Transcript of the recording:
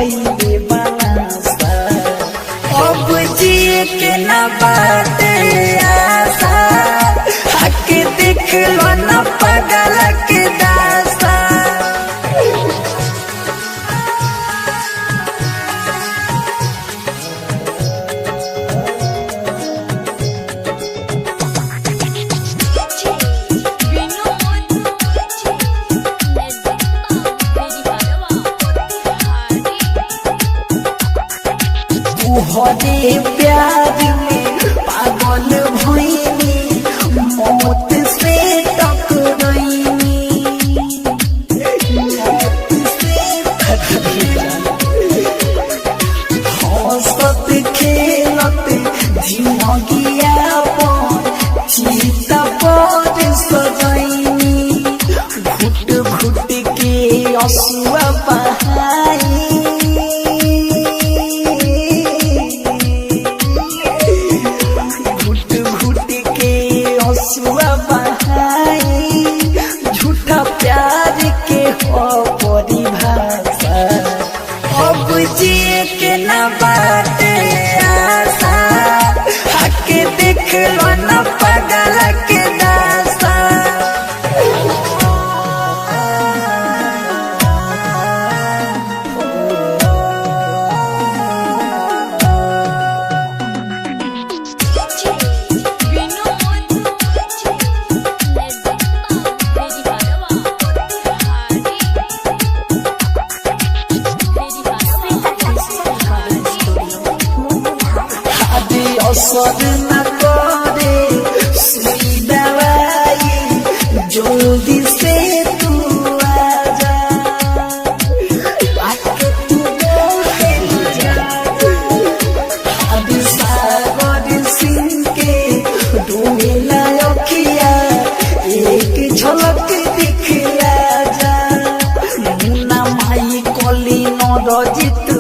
कोई बनासा अब जिए के ना बाटे आशा हक देख लो ना पगल के दासा तुहरे प्यार में पागल भइनी मौत से टकराइनी हंसत खेलत जिंदगिया पर चिता पर सजाइनी घुट घुट के आंसुआ बहाई झूठा प्यार के हो परिभाषा अब जिए के ना बाटे आशा हक देख लो ना पगल के दासा असर न करे सुई दवाई जल्दी से तू आजा आके तू बोले जा अभी सागर सिंह के ढूंढेला अखिया एक झलक दिखला जा मुन्ना माई कली न रजित